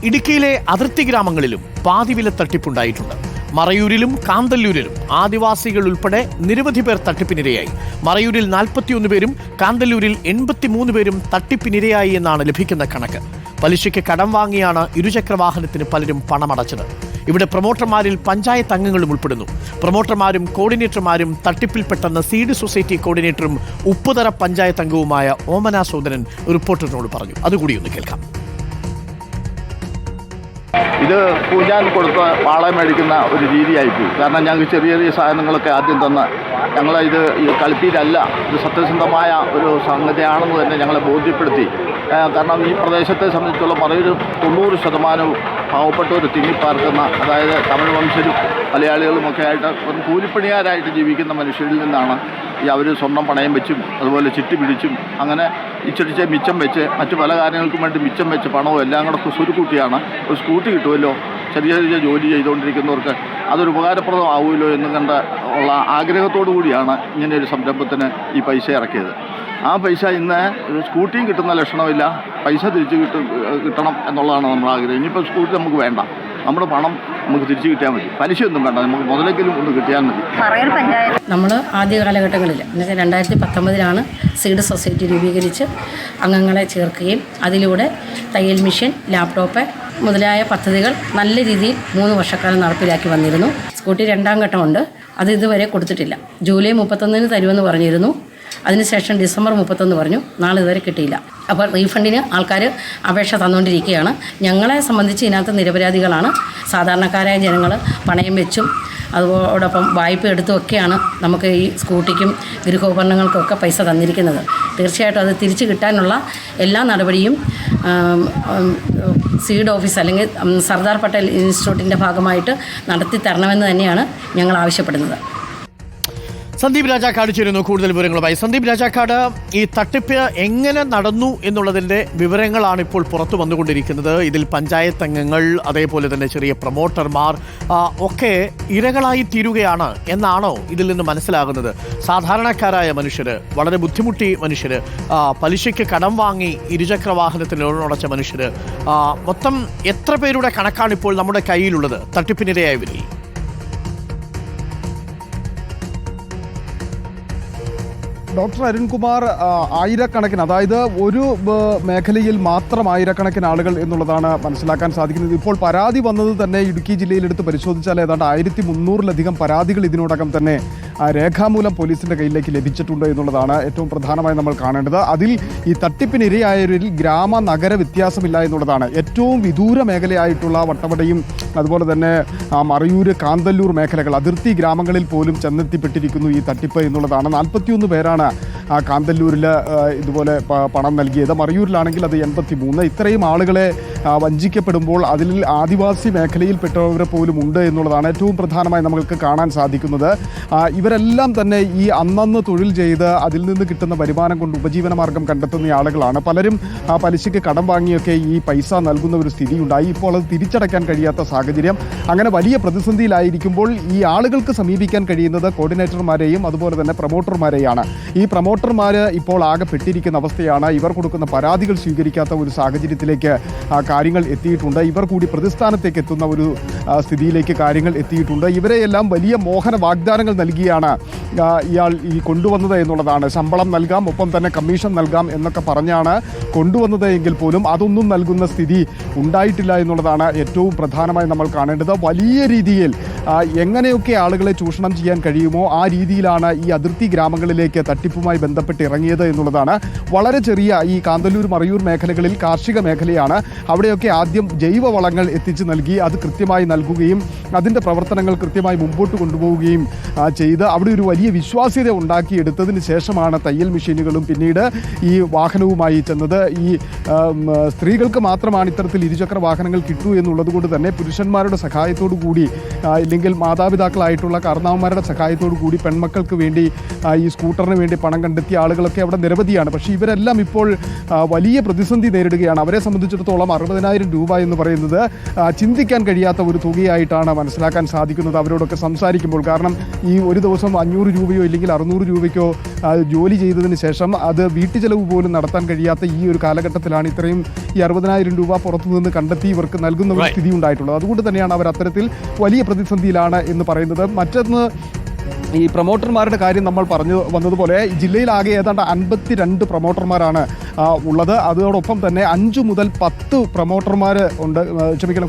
ഇടുക്കിയിലെ അതിർത്തി ഗ്രാമങ്ങളിലും പാതിവില തട്ടിപ്പുണ്ടായിട്ടുണ്ട്. മറയൂരിലും കാന്തല്ലൂരിലും ആദിവാസികൾ ഉൾപ്പെടെ നിരവധി പേർ തട്ടിപ്പിനിരയായി. മറയൂരിൽ 41 പേരും കാന്തല്ലൂരിൽ 83 പേരും തട്ടിപ്പിനിരയായി എന്നാണ് ലഭിക്കുന്ന കണക്ക്. പലിശയ്ക്ക് കടം വാങ്ങിയാണ് ഇരുചക്രവാഹനത്തിന് പലരും പണമടച്ചത്. ഇവിടെ പ്രൊമോട്ടർമാരിൽ പഞ്ചായത്ത് അംഗങ്ങളും ഉൾപ്പെടുന്നു. പ്രൊമോട്ടർമാരും കോർഡിനേറ്റർമാരും തട്ടിപ്പിൽപ്പെട്ടെന്ന് സീഡ് സൊസൈറ്റി കോർഡിനേറ്ററും ഉപ്പുതറ പഞ്ചായത്ത് അംഗവുമായ ഓമന സോദരൻ റിപ്പോർട്ടറിനോട് പറഞ്ഞു. അതുകൂടി ഒന്ന് കേൾക്കാം. ഇത് പൂജാൻ കൊടുത്ത് പാളയം മേടിക്കുന്ന ഒരു രീതിയായിപ്പോയി. കാരണം ഞങ്ങൾക്ക് ചെറിയ ചെറിയ സാധനങ്ങളൊക്കെ ആദ്യം തന്ന് ഞങ്ങളിത് കളിപ്പീരല്ല, ഇത് സത്യസന്ധമായ ഒരു സംഗതിയാണെന്ന് തന്നെ ഞങ്ങളെ ബോധ്യപ്പെടുത്തി. കാരണം ഈ പ്രദേശത്തെ സംബന്ധിച്ചുള്ള മറയൂർ 90% പാവപ്പെട്ടവർ തിങ്ങിപ്പാർക്കുന്ന, അതായത് തമിഴ് വംശരും മലയാളികളുമൊക്കെ ആയിട്ട് ഒരു കൂലിപ്പണിയാരായിട്ട് ജീവിക്കുന്ന മനുഷ്യരിൽ നിന്നാണ് അവർ സ്വർണ്ണം പണയം വെച്ചും അതുപോലെ ചിട്ടി പിടിച്ചും അങ്ങനെ ഇച്ചിടിച്ച് മിച്ചം വെച്ച് മറ്റു പല കാര്യങ്ങൾക്കും വേണ്ടി മിച്ചം വെച്ച് പണവും എല്ലാം കൂടെ സ്വരുക്കൂട്ടിയാണ് ഒരു സ്കൂട്ടി കിട്ടുമല്ലോ, ചെറിയ ചെറിയ ജോലി ചെയ്തുകൊണ്ടിരിക്കുന്നവർക്ക് അതൊരു ഉപകാരപ്രദമാവുമല്ലോ എന്ന് കണ്ട ഉള്ള ആഗ്രഹത്തോടു കൂടിയാണ് ഇങ്ങനെ ഒരു സംരംഭത്തിന് ഈ പൈസ ഇറക്കിയത്. ആ പൈസ ഇന്ന് സ്കൂട്ടിയും കിട്ടുന്ന ലക്ഷണമില്ല, പൈസ തിരിച്ച് കിട്ടണം എന്നുള്ളതാണ് നമ്മുടെ ആഗ്രഹം. ഇനിയിപ്പോൾ സ്കൂട്ടി നമുക്ക് വേണ്ട, നമ്മുടെ പണം നമുക്ക് തിരിച്ചു കിട്ടിയാൽ മതി, പലിശയൊന്നും വേണ്ട, നമുക്ക് മുതലെങ്കിലും ഒന്ന് കിട്ടിയാൽ മതി. നമ്മൾ ആദ്യ കാലഘട്ടങ്ങളിൽ എന്നുവെച്ചാൽ 2019 സീഡ് സൊസൈറ്റി രൂപീകരിച്ച് അംഗങ്ങളെ ചേർക്കുകയും അതിലൂടെ തയ്യൽ മെഷീൻ, ലാപ്ടോപ്പ് മുതലായ പദ്ധതികൾ നല്ല രീതിയിൽ 3 വർഷക്കാലം നടപ്പിലാക്കി വന്നിരുന്നു. സ്കൂട്ടി 2ാം ഘട്ടമുണ്ട്, അത് ഇതുവരെ കൊടുത്തിട്ടില്ല. ജൂലൈ 31 തരുമെന്ന് പറഞ്ഞിരുന്നു. അതിനുശേഷം ഡിസംബർ 31 പറഞ്ഞു, നാളെ ഇതുവരെ കിട്ടിയില്ല. അപ്പോൾ റീഫണ്ടിന് ആൾക്കാർ അപേക്ഷ തന്നുകൊണ്ടിരിക്കുകയാണ്. ഞങ്ങളെ സംബന്ധിച്ച് ഇതിനകത്ത് നിരപരാധികളാണ്. സാധാരണക്കാരായ ജനങ്ങൾ പണയം വെച്ചും അതോടൊപ്പം വായ്പ എടുത്തുമൊക്കെയാണ് നമുക്ക് ഈ സ്കൂട്ടിക്കും ഗൃഹോപകരണങ്ങൾക്കൊക്കെ പൈസ തന്നിരിക്കുന്നത്. തീർച്ചയായിട്ടും അത് തിരിച്ചു കിട്ടാനുള്ള എല്ലാ നടപടിയും സീഡ് ഓഫീസ് അല്ലെങ്കിൽ സർദാർ പട്ടേൽ ഇൻസ്റ്റിറ്റ്യൂട്ടിൻ്റെ ഭാഗമായിട്ട് നടത്തി തരണമെന്ന് തന്നെയാണ് ഞങ്ങൾ ആവശ്യപ്പെടുന്നത്. സന്ദീപ് രാജാക്കാട് ചേരുന്നു കൂടുതൽ വിവരങ്ങളുമായി. സന്ദീപ് രാജാക്കാട്, ഈ തട്ടിപ്പ് എങ്ങനെ നടന്നു എന്നുള്ളതിൻ്റെ വിവരങ്ങളാണ് ഇപ്പോൾ പുറത്തു വന്നുകൊണ്ടിരിക്കുന്നത്. ഇതിൽ പഞ്ചായത്ത് അംഗങ്ങൾ അതേപോലെ തന്നെ ചെറിയ പ്രൊമോട്ടർമാർ ഒക്കെ ഇരകളായി തീരുകയാണ് എന്നാണോ ഇതിൽ നിന്ന് മനസ്സിലാകുന്നത്? സാധാരണക്കാരായ മനുഷ്യർ, വളരെ ബുദ്ധിമുട്ടി മനുഷ്യർ, പലിശയ്ക്ക് കടം വാങ്ങി ഇരുചക്ര വാഹനത്തിന് ലോണടച്ച മനുഷ്യർ, മൊത്തം എത്ര പേരുടെ കണക്കാണ് ഇപ്പോൾ നമ്മുടെ കയ്യിലുള്ളത് തട്ടിപ്പിനിരയായവരിൽ? ഡോക്ടർ അരുൺകുമാർ, ആയിരക്കണക്കിന്, അതായത് ഒരു മേഖലയിൽ മാത്രം ആയിരക്കണക്കിന് ആളുകൾ എന്നുള്ളതാണ് മനസ്സിലാക്കാൻ സാധിക്കുന്നത്. ഇപ്പോൾ പരാതി വന്നത് തന്നെ ഇടുക്കി ജില്ലയിലെടുത്ത് പരിശോധിച്ചാൽ ഏതാണ്ട് 1300-ലധികം പരാതികൾ ഇതിനോടകം തന്നെ രേഖാമൂലം പോലീസിൻ്റെ കയ്യിലേക്ക് ലഭിച്ചിട്ടുണ്ട് എന്നുള്ളതാണ് ഏറ്റവും പ്രധാനമായി നമ്മൾ കാണേണ്ടത്. അതിൽ ഈ തട്ടിപ്പിനിരയായവരിൽ ഗ്രാമ നഗര വ്യത്യാസമില്ല എന്നുള്ളതാണ്. ഏറ്റവും വിദൂര മേഖലയായിട്ടുള്ള വട്ടവടയും അതുപോലെ തന്നെ മറയൂർ, കാന്തല്ലൂർ മേഖലകൾ, അതിർത്തി ഗ്രാമങ്ങളിൽ പോലും ചെന്നെത്തിപ്പെട്ടിരിക്കുന്നു ഈ തട്ടിപ്പ് എന്നുള്ളതാണ്. 41 പേരാണ് കാന്തല്ലൂരിൽ ഇതുപോലെ പണം നൽകിയത്. മറയൂരിലാണെങ്കിൽ അത് 83. ഇത്രയും ആളുകളെ വഞ്ചിക്കപ്പെടുമ്പോൾ അതിൽ ആദിവാസി മേഖലയിൽപ്പെട്ടവരെ പോലും ഉണ്ട് എന്നുള്ളതാണ് ഏറ്റവും പ്രധാനമായി നമുക്ക് കാണാൻ സാധിക്കുന്നത്. ഇവരെല്ലാം തന്നെ ഈ അന്നന്ന് തൊഴിൽ ചെയ്ത് അതിൽ നിന്ന് കിട്ടുന്ന വരുമാനം കൊണ്ട് ഉപജീവന മാർഗം കണ്ടെത്തുന്ന ആളുകളാണ്. പലരും പലിശയ്ക്ക് കടം വാങ്ങിയൊക്കെ ഈ പൈസ നൽകുന്ന ഒരു സ്ഥിതിയുണ്ടായി. ഇപ്പോൾ അത് തിരിച്ചടയ്ക്കാൻ കഴിയാത്ത സാഹചര്യം. അങ്ങനെ വലിയ പ്രതിസന്ധിയിലായിരിക്കുമ്പോൾ ഈ ആളുകൾക്ക് സമീപിക്കാൻ കഴിയുന്നത് കോർഡിനേറ്റർമാരെയും അതുപോലെ തന്നെ പ്രൊമോട്ടർമാരെയാണ്. ഈ പ്രൊമോട്ടർമാർ ഇപ്പോൾ ആകെ പെട്ടിരിക്കുന്ന അവസ്ഥയാണ്. ഇവർ കൊടുക്കുന്ന പരാതികൾ സ്വീകരിക്കാത്ത ഒരു സാഹചര്യത്തിലേക്ക് കാര്യങ്ങൾ എത്തിയിട്ടുണ്ട്. ഇവർ കൂടി പ്രതിസ്ഥാനത്തേക്ക് എത്തുന്ന ഒരു സ്ഥിതിയിലേക്ക് കാര്യങ്ങൾ എത്തിയിട്ടുണ്ട്. ഇവരെയെല്ലാം വലിയ മോഹന വാഗ്ദാനങ്ങൾ നൽകിയാണ് ഇയാൾ ഈ കൊണ്ടുവന്നത് എന്നുള്ളതാണ്. ശമ്പളം നൽകാം, ഒപ്പം തന്നെ കമ്മീഷൻ നൽകാം എന്നൊക്കെ പറഞ്ഞാണ് കൊണ്ടുവന്നത് എങ്കിൽ പോലും അതൊന്നും നൽകുന്ന സ്ഥിതി ഉണ്ടായിട്ടില്ല എന്നുള്ളതാണ് ഏറ്റവും പ്രധാനമായി നമ്മൾ കാണേണ്ടത്. വലിയ രീതിയിൽ എങ്ങനെയൊക്കെ ആളുകളെ ചൂഷണം ചെയ്യാൻ കഴിയുമോ ആ രീതിയിലാണ് ഈ അതിർത്തി ഗ്രാമങ്ങളിലേക്ക് തട്ടിപ്പുമായി ബന്ധപ്പെട്ട് ഇറങ്ങിയത് എന്നുള്ളതാണ്. വളരെ ചെറിയ ഈ കാന്തല്ലൂർ, മറയൂർ മേഖലകളിൽ കാർഷിക മേഖലയാണ്. അവിടെയൊക്കെ ആദ്യം ജൈവവളങ്ങൾ എത്തിച്ച് നൽകി അത് കൃത്യമായി നൽകുകയും അതിൻ്റെ പ്രവർത്തനങ്ങൾ കൃത്യമായി മുമ്പോട്ട് കൊണ്ടുപോവുകയും ചെയ്ത് അവിടെ ഒരു വലിയ വിശ്വാസ്യത ഉണ്ടാക്കിയെടുത്തതിന് ശേഷമാണ് തയ്യൽ മെഷീനുകളും പിന്നീട് ഈ വാഹനവുമായി ചെന്നത്. ഈ സ്ത്രീകൾക്ക് മാത്രമാണ് ഇത്തരത്തിൽ ഇരുചക്ര വാഹനങ്ങൾ കിട്ടൂ എന്നുള്ളത് കൊണ്ട് തന്നെ പുരുഷന്മാരുടെ സഹായത്തോടു കൂടി ഇല്ലെങ്കിൽ മാതാപിതാക്കളായിട്ടുള്ള കാരണവന്മാരുടെ സഹായത്തോടു കൂടി പെൺമക്കൾക്ക് വേണ്ടി ഈ സ്കൂട്ടറിന് വേണ്ടി പണം കണ്ടെത്തിയ ആളുകളൊക്കെ അവിടെ നിരവധിയാണ്. പക്ഷേ ഇവരെല്ലാം ഇപ്പോൾ വലിയ പ്രതിസന്ധി നേരിടുകയാണ്. അവരെ സംബന്ധിച്ചിടത്തോളം 60,000 രൂപ എന്ന് പറയുന്നത് ചിന്തിക്കാൻ കഴിയാത്ത ഒരു തുകയായിട്ടാണ് മനസ്സിലാക്കാൻ സാധിക്കുന്നത് അവരോടൊക്കെ സംസാരിക്കുമ്പോൾ. കാരണം ഈ ഒരു ദിവസം 500 രൂപയോ ഇല്ലെങ്കിൽ 600 രൂപയ്ക്കോ ജോലി ചെയ്തതിന് ശേഷം അത് വീട്ടുചെലവ് പോലും നടത്താൻ കഴിയാത്ത ഈ ഒരു കാലഘട്ടത്തിലാണ് ഇത്രയും ഈ 60,000 രൂപ പുറത്തുനിന്ന് കണ്ടെത്തി ഇവർക്ക് നൽകുന്ന ഒരു സ്ഥിതി ഉണ്ടായിട്ടുള്ളത്. അതുകൊണ്ട് തന്നെയാണ് അവർ അത്തരത്തിൽ വലിയ പ്രതിസന്ധിയിലാണ് എന്ന് പറയുന്നത്. മറ്റൊന്ന്, ഈ പ്രൊമോട്ടർമാരുടെ കാര്യം നമ്മൾ പറഞ്ഞു വന്നതുപോലെ ജില്ലയിലാകെ ഏതാണ്ട് 52 പ്രൊമോട്ടർമാരാണ് ഉള്ളത്. അതോടൊപ്പം തന്നെ 5 മുതൽ 10 പ്രൊമോട്ടർമാർ ഉണ്ട്,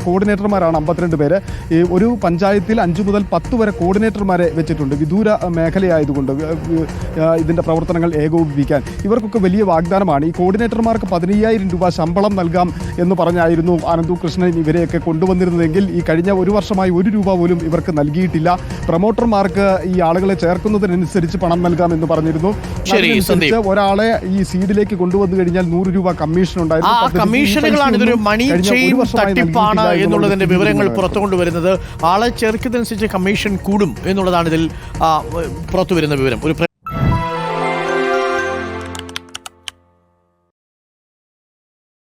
കോർഡിനേറ്റർമാരാണ് 52 പേര്. ഈ ഒരു പഞ്ചായത്തിൽ 5 മുതൽ 10 വരെ കോർഡിനേറ്റർമാരെ വെച്ചിട്ടുണ്ട്, വിദൂര മേഖലയായതുകൊണ്ട് ഇതിൻ്റെ പ്രവർത്തനങ്ങൾ ഏകോപിപ്പിക്കാൻ. ഇവർക്കൊക്കെ വലിയ വാഗ്ദാനമാണ്. ഈ കോർഡിനേറ്റർമാർക്ക് 15,000 രൂപ ശമ്പളം നൽകാം എന്ന് പറഞ്ഞായിരുന്നു ആനന്ദു കൃഷ്ണൻ ഇവരെയൊക്കെ കൊണ്ടുവന്നിരുന്നതെങ്കിൽ ഈ കഴിഞ്ഞ ഒരു വർഷമായി 1 രൂപ പോലും ഇവർക്ക് നൽകിയിട്ടില്ല. പ്രൊമോട്ടർമാർക്ക് ഈ ആളുകളെ ചേർക്കുന്നതിനനുസരിച്ച് പണം നൽകാമെന്ന് പറഞ്ഞിരുന്നു. ഒരാളെ ഈ സീഡിലേക്ക് കൊണ്ടുവന്നു കഴിഞ്ഞാൽ 100 രൂപ കമ്മീഷൻ ഉണ്ടായിരുന്നു. കമ്മീഷനുകളാണ് ഇതൊരു മണി ചെയിൻ തട്ടിപ്പാണ് എന്നുള്ളതിന്റെ വിവരങ്ങൾ പുറത്തു കൊണ്ടുവരുന്നത്. ആളെ ചേർക്കുന്നതനുസരിച്ച് കമ്മീഷൻ കൂടും എന്നുള്ളതാണ് ഇതിൽ പുറത്തു വരുന്ന വിവരം.